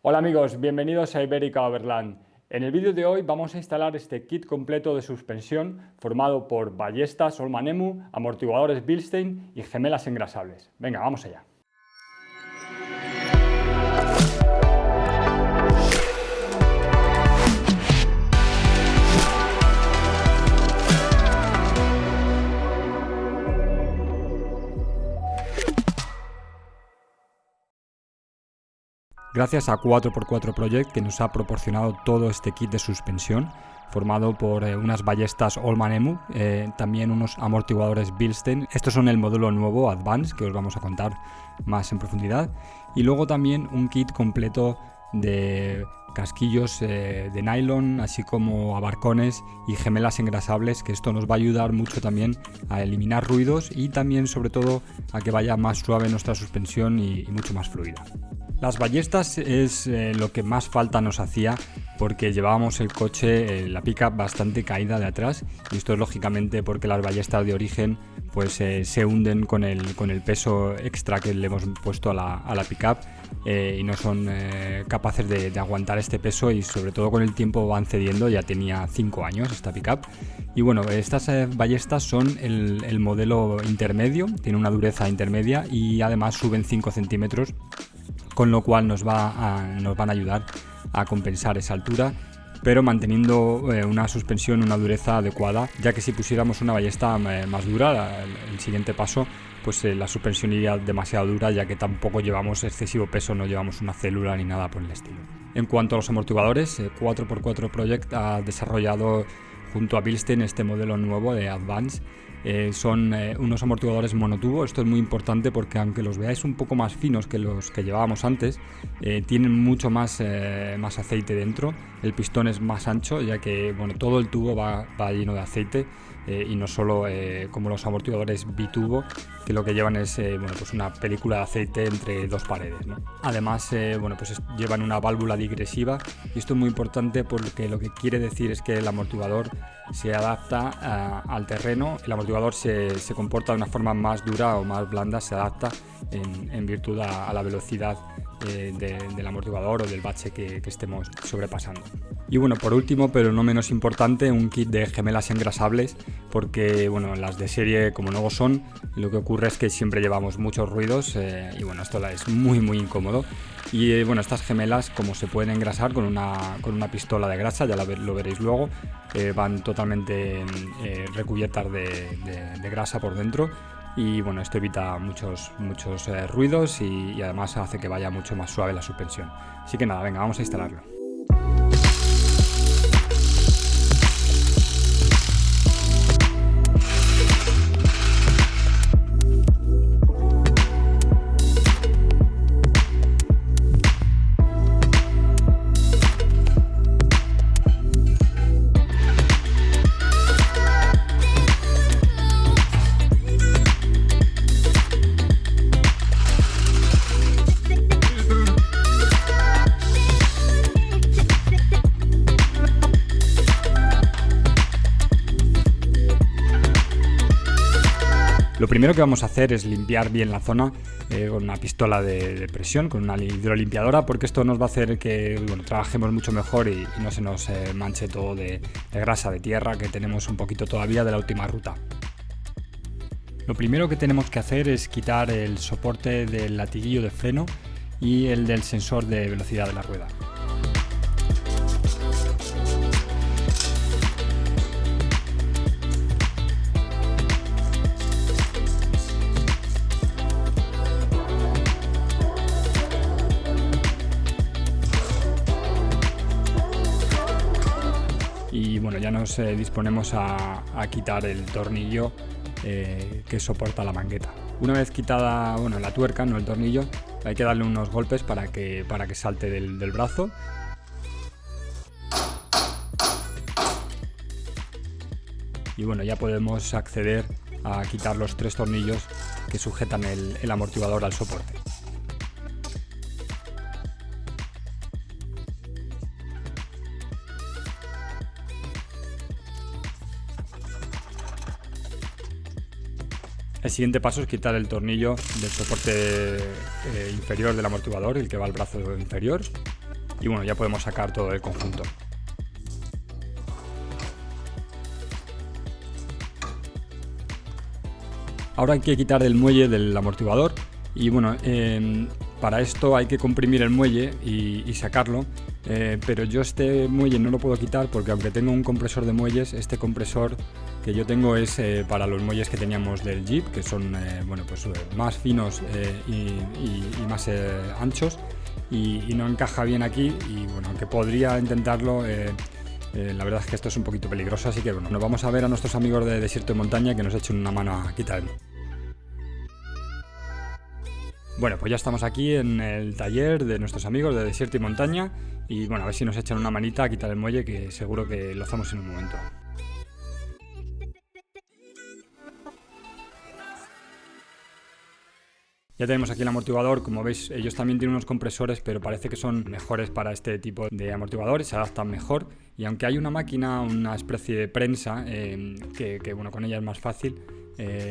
Hola amigos, bienvenidos a Ibérica Overland. En el vídeo de hoy vamos a instalar este kit completo de suspensión formado por ballestas Holman Emu, amortiguadores Bilstein y gemelas engrasables. Venga, vamos allá. Gracias a 4x4 Project, que nos ha proporcionado todo este kit de suspensión formado por unas ballestas Holman Emu, también unos amortiguadores Bilstein. Estos son el modelo nuevo Advance, que os vamos a contar más en profundidad, y luego también un kit completo de casquillos de nylon, así como abarcones y gemelas engrasables, que esto nos va a ayudar mucho también a eliminar ruidos y también sobre todo a que vaya más suave nuestra suspensión y mucho más fluida. Las ballestas es lo que más falta nos hacía, porque llevábamos el coche, la pickup, bastante caída de atrás, y esto es lógicamente porque las ballestas de origen pues se hunden con el peso extra que le hemos puesto a la pickup, y no son capaces de aguantar este peso, y sobre todo con el tiempo van cediendo. Ya tenía 5 años esta pickup. Y bueno, estas ballestas son el modelo intermedio, tiene una dureza intermedia y además suben 5 centímetros, con lo cual nos van a ayudar a compensar esa altura, pero manteniendo una suspensión, una dureza adecuada, ya que si pusiéramos una ballesta más dura, el siguiente paso, pues la suspensión iría demasiado dura, ya que tampoco llevamos excesivo peso, no llevamos una célula ni nada por el estilo. En cuanto a los amortiguadores, 4x4 Project ha desarrollado junto a Bilstein este modelo nuevo de Advance. Son unos amortiguadores monotubo. Esto es muy importante porque aunque los veáis un poco más finos que los que llevábamos antes, tienen mucho más aceite dentro. El pistón es más ancho, ya que todo el tubo va lleno de aceite, y no solo como los amortiguadores bitubo, que lo que llevan es pues una película de aceite entre dos paredes, ¿no? Además llevan una válvula digresiva, y esto es muy importante porque lo que quiere decir es que el amortiguador se adapta al terreno. El amortiguador se comporta de una forma más dura o más blanda, se adapta en virtud a la velocidad del amortiguador o del bache que estemos sobrepasando. Y bueno, por último, pero no menos importante, un kit de gemelas engrasables, porque las de serie, como nuevos son, lo que ocurre es que siempre llevamos muchos ruidos, y esto es muy incómodo. Y estas gemelas, como se pueden engrasar con una pistola de grasa, ya lo veréis luego, van totalmente recubiertas de grasa por dentro, y esto evita muchos ruidos y además hace que vaya mucho más suave la suspensión. Así que nada, venga, vamos a instalarlo. Lo primero que vamos a hacer es limpiar bien la zona con una pistola de presión, con una hidrolimpiadora, porque esto nos va a hacer que trabajemos mucho mejor y no se nos manche todo de grasa, de tierra, que tenemos un poquito todavía de la última ruta. Lo primero que tenemos que hacer es quitar el soporte del latiguillo de freno y el del sensor de velocidad de la rueda. Y ya nos disponemos a quitar el tornillo que soporta la mangueta. Una vez quitada la tuerca, no el tornillo, hay que darle unos golpes para que salte del brazo. Y ya podemos acceder a quitar los 3 tornillos que sujetan el amortiguador al soporte. El siguiente paso es quitar el tornillo del soporte inferior del amortiguador, el que va al brazo inferior. y bueno, ya podemos sacar todo el conjunto. Ahora hay que quitar el muelle del amortiguador y bueno, para esto hay que comprimir el muelle y sacarlo, pero yo este muelle no lo puedo quitar porque aunque tengo un compresor de muelles, este compresor que yo tengo es para los muelles que teníamos del Jeep, que son bueno, pues, más finos y más anchos, y no encaja bien aquí, y bueno, aunque podría intentarlo, la verdad es que esto es un poquito peligroso, así que bueno, nos vamos a ver a nuestros amigos de Desierto y Montaña que nos echen una mano a quitarlo. Bueno, pues ya estamos aquí en el taller de nuestros amigos de Desierto y Montaña y bueno, a ver si nos echan una manita a quitar el muelle, que seguro que lo hacemos en un momento. Ya tenemos aquí el amortiguador, como veis ellos también tienen unos compresores, pero parece que son mejores para este tipo de amortiguadores, se adaptan mejor, y aunque hay una máquina, una especie de prensa, que bueno, con ella es más fácil,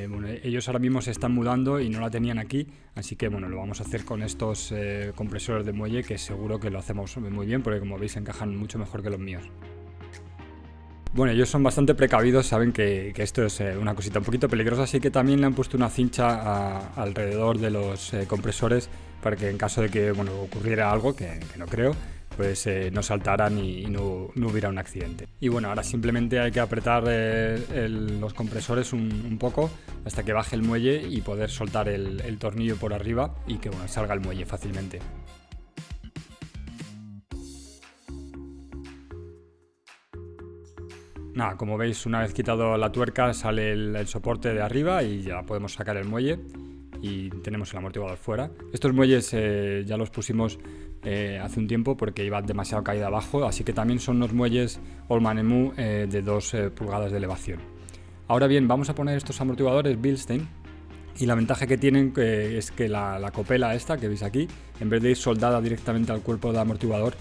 bueno, ellos ahora mismo se están mudando y no la tenían aquí, así que bueno, lo vamos a hacer con estos compresores de muelle, que seguro que lo hacemos muy bien, porque como veis encajan mucho mejor que los míos. Bueno, ellos son bastante precavidos, saben que esto es una cosita un poquito peligrosa, así que también le han puesto una cincha alrededor de los compresores para que en caso de que bueno, ocurriera algo, que no creo, pues no saltaran y no hubiera un accidente. Y bueno, ahora simplemente hay que apretar los compresores un poco hasta que baje el muelle y poder soltar el tornillo por arriba y que bueno, salga el muelle fácilmente. Nada, como veis, una vez quitado la tuerca sale el soporte de arriba y ya podemos sacar el muelle y tenemos el amortiguador fuera. Estos muelles ya los pusimos hace un tiempo porque iba demasiado caída abajo, así que también son unos muelles Oldman Emu de 2 pulgadas de elevación. Ahora bien, vamos a poner estos amortiguadores Bilstein y la ventaja que tienen es que la copela esta que veis aquí, en vez de ir soldada directamente al cuerpo del amortiguador,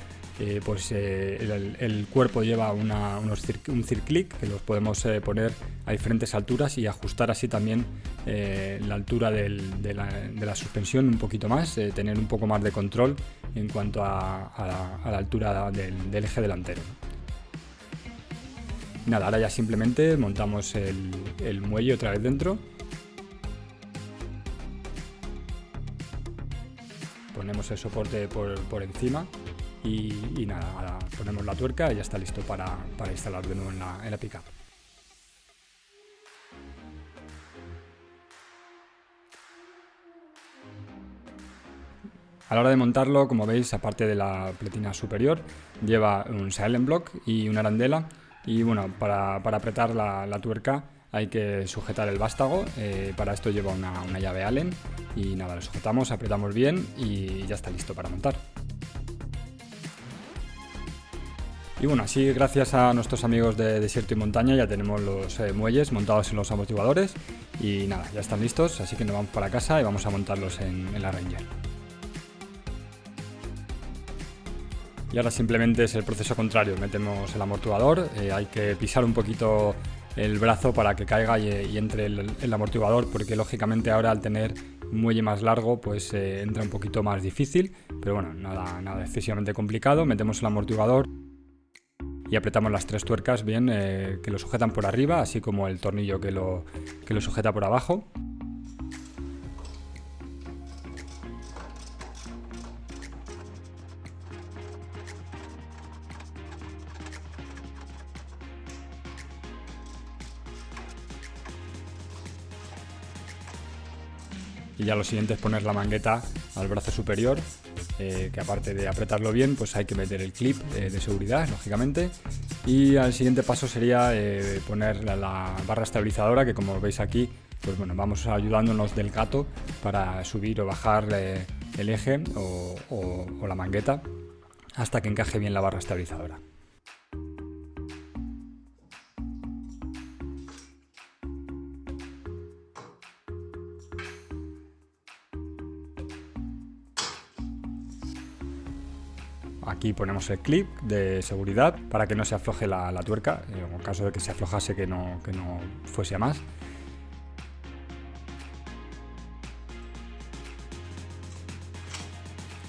pues el cuerpo lleva un circlic que los podemos poner a diferentes alturas y ajustar así también la altura de la suspensión un poquito más, tener un poco más de control en cuanto a la altura del eje delantero. Nada, ahora ya simplemente montamos el muelle otra vez dentro. Ponemos el soporte por encima. Y nada, ahora ponemos la tuerca y ya está listo para instalar de nuevo en la pickup. A la hora de montarlo, como veis, aparte de la pletina superior, lleva un silent block y una arandela. Y bueno, para apretar la tuerca hay que sujetar el vástago. Para esto lleva una llave Allen. Y nada, lo sujetamos, apretamos bien y ya está listo para montar. Y bueno, así gracias a nuestros amigos de Desierto y Montaña ya tenemos los muelles montados en los amortiguadores y nada, ya están listos, así que nos vamos para casa y vamos a montarlos en la Ranger. Y ahora simplemente es el proceso contrario, metemos el amortiguador, hay que pisar un poquito el brazo para que caiga y entre el amortiguador, porque lógicamente ahora al tener un muelle más largo pues entra un poquito más difícil, pero bueno, nada excesivamente complicado. Metemos el amortiguador y apretamos las 3 tuercas bien, que lo sujetan por arriba, así como el tornillo que lo sujeta por abajo. Y ya lo siguiente es poner la mangueta al brazo superior, que aparte de apretarlo bien, pues hay que meter el clip de seguridad, lógicamente. Y el siguiente paso sería poner la barra estabilizadora, que como veis aquí, pues bueno, vamos ayudándonos del gato para subir o bajar el eje o la mangueta hasta que encaje bien la barra estabilizadora. Aquí ponemos el clip de seguridad para que no se afloje la tuerca, en caso de que se aflojase que no fuese a más.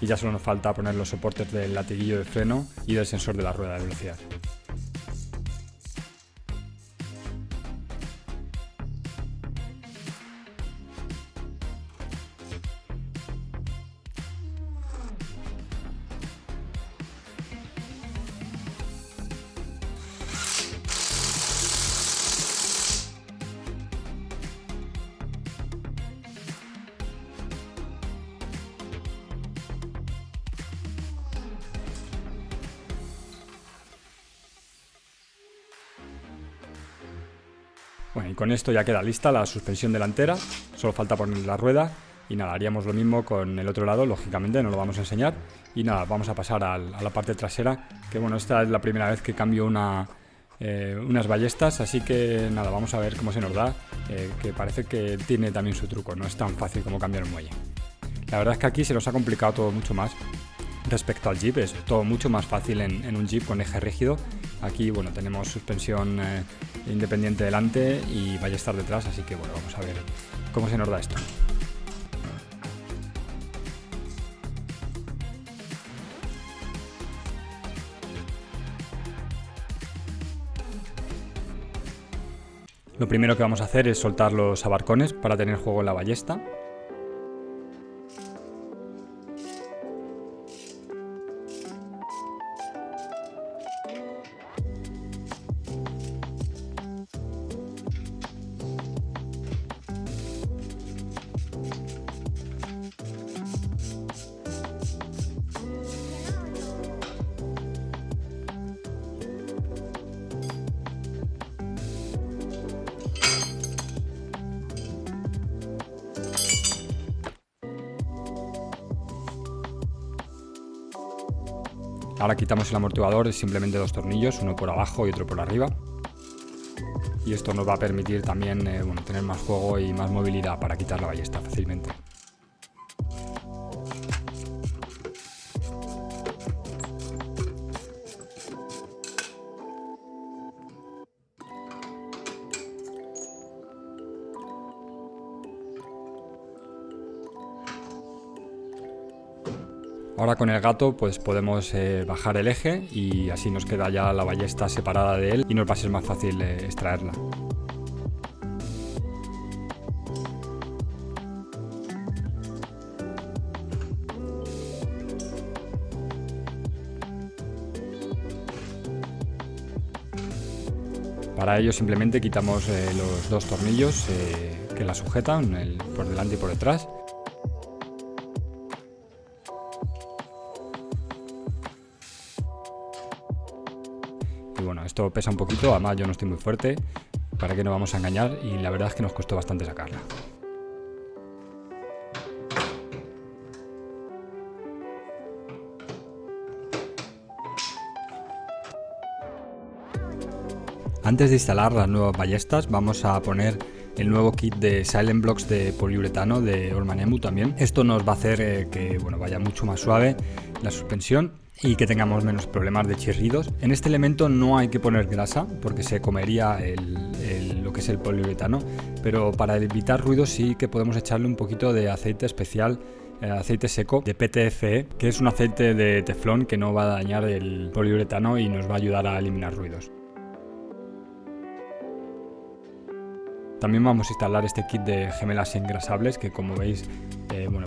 y ya solo nos falta poner los soportes del latiguillo de freno y del sensor de la rueda de velocidad. Bueno, y con esto ya queda lista la suspensión delantera, solo falta poner la rueda y nada, haríamos lo mismo con el otro lado, lógicamente no lo vamos a enseñar y nada, vamos a pasar a la parte trasera, que bueno, esta es la primera vez que cambio unas ballestas, así que nada, vamos a ver cómo se nos da, que parece que tiene también su truco, no es tan fácil como cambiar un muelle. La verdad es que aquí se nos ha complicado todo mucho más respecto al Jeep, es todo mucho más fácil en un Jeep con eje rígido. Aquí bueno, tenemos suspensión independiente delante y ballestas detrás, así que bueno, vamos a ver cómo se nos da esto. Lo primero que vamos a hacer es soltar los abarcones para tener juego en la ballesta. Ahora quitamos el amortiguador, es simplemente 2 tornillos, uno por abajo y otro por arriba. Y esto nos va a permitir también tener más juego y más movilidad para quitar la ballesta fácilmente. Ahora con el gato pues podemos bajar el eje y así nos queda ya la ballesta separada de él y nos va a ser más fácil extraerla. Para ello simplemente quitamos los 2 tornillos que la sujetan, por delante y por detrás. Y bueno, esto pesa un poquito, además yo no estoy muy fuerte, para que no vamos a engañar, y la verdad es que nos costó bastante sacarla. Antes de instalar las nuevas ballestas vamos a poner el nuevo kit de Silent Blocks de poliuretano de Allman Emu también. Esto nos va a hacer que vaya mucho más suave la suspensión y que tengamos menos problemas de chirridos. En este elemento no hay que poner grasa porque se comería lo que es el poliuretano, pero para evitar ruidos sí que podemos echarle un poquito de aceite especial, aceite seco de PTFE, que es un aceite de teflón que no va a dañar el poliuretano y nos va a ayudar a eliminar ruidos. También vamos a instalar este kit de gemelas engrasables que, como veis,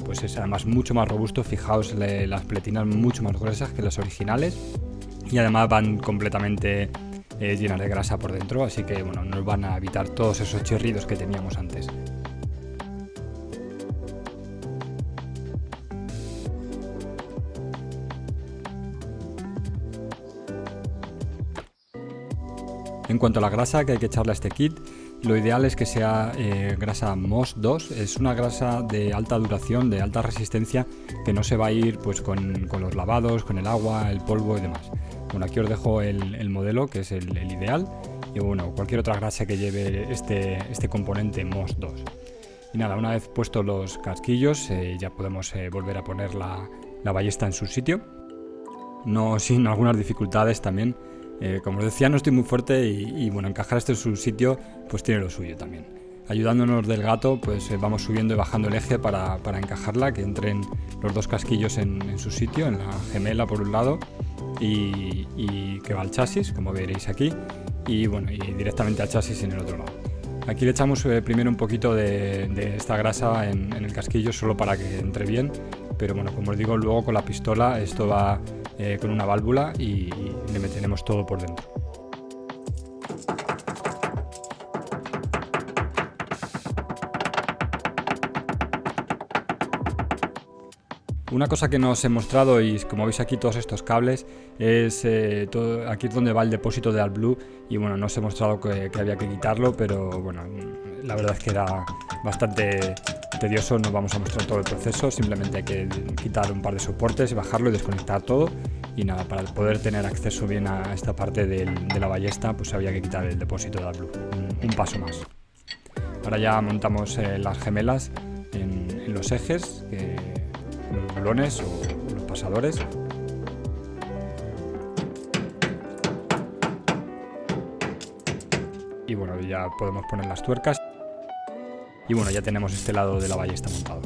pues es además mucho más robusto. Fijaos, las pletinas mucho más gruesas que las originales y además van completamente llenas de grasa por dentro, así que nos van a evitar todos esos chirridos que teníamos antes. En cuanto a la grasa que hay que echarle a este kit, lo ideal es que sea grasa Moss 2, es una grasa de alta duración, de alta resistencia, que no se va a ir pues con los lavados, con el agua, el polvo y demás. Bueno, aquí os dejo el modelo, que es el ideal, y cualquier otra grasa que lleve este componente Moss 2. Y nada, una vez puestos los casquillos ya podemos volver a poner la ballesta en su sitio, no sin algunas dificultades también. Como os decía, no estoy muy fuerte y encajar esto en su sitio pues tiene lo suyo también. Ayudándonos del gato, pues vamos subiendo y bajando el eje para encajarla, que entren los dos casquillos en su sitio, en la gemela por un lado y que va al chasis, como veréis aquí, y bueno, y directamente al chasis en el otro lado. Aquí le echamos primero un poquito de esta grasa en el casquillo solo para que entre bien, pero bueno, como os digo, luego con la pistola esto va con una válvula y le meteremos todo por dentro. Una cosa que no os he mostrado, y como veis aquí todos estos cables, es aquí es donde va el depósito de AdBlue, y bueno, no os he mostrado que había que quitarlo, pero bueno, la verdad es que era bastante tedioso, no vamos a mostrar todo el proceso, simplemente hay que quitar un par de soportes, bajarlo y desconectar todo, y nada, para poder tener acceso bien a esta parte de la ballesta, pues había que quitar el depósito de AdBlue, un paso más. Ahora ya montamos las gemelas en los ejes, los bulones o los pasadores. Y bueno, ya podemos poner las tuercas. Y bueno, ya tenemos este lado de la ballesta montado.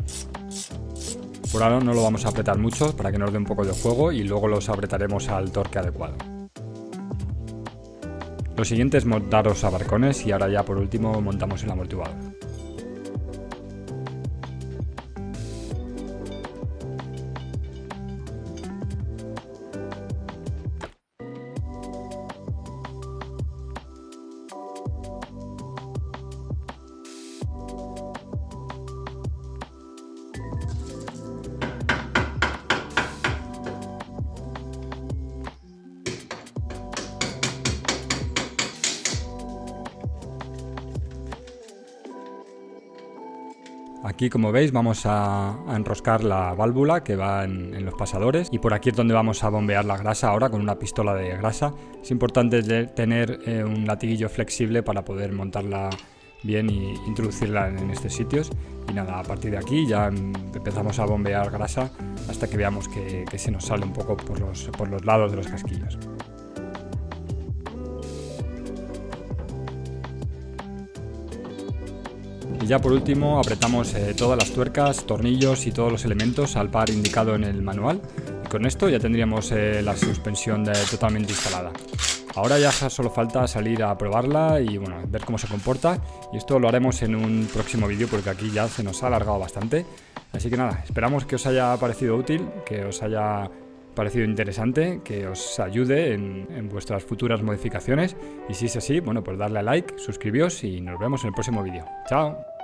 Por ahora no lo vamos a apretar mucho para que nos dé un poco de juego y luego los apretaremos al torque adecuado. Lo siguiente es montar los abarcones y ahora ya por último montamos el amortiguador. Aquí, como veis, vamos a enroscar la válvula que va en los pasadores, y por aquí es donde vamos a bombear la grasa ahora con una pistola de grasa. Es importante tener un latiguillo flexible para poder montarla bien y introducirla en estos sitios. Y nada, a partir de aquí ya empezamos a bombear grasa hasta que veamos que se nos sale un poco por los lados de los casquillos. Y ya por último apretamos todas las tuercas, tornillos y todos los elementos al par indicado en el manual, y con esto ya tendríamos la suspensión totalmente instalada. Ahora ya solo falta salir a probarla y bueno, ver cómo se comporta, y esto lo haremos en un próximo vídeo porque aquí ya se nos ha alargado bastante. Así que nada, esperamos que os haya parecido útil, que os haya parecido interesante, que os ayude en vuestras futuras modificaciones, y si es así, bueno, pues darle a like, suscribíos y nos vemos en el próximo vídeo. ¡Chao!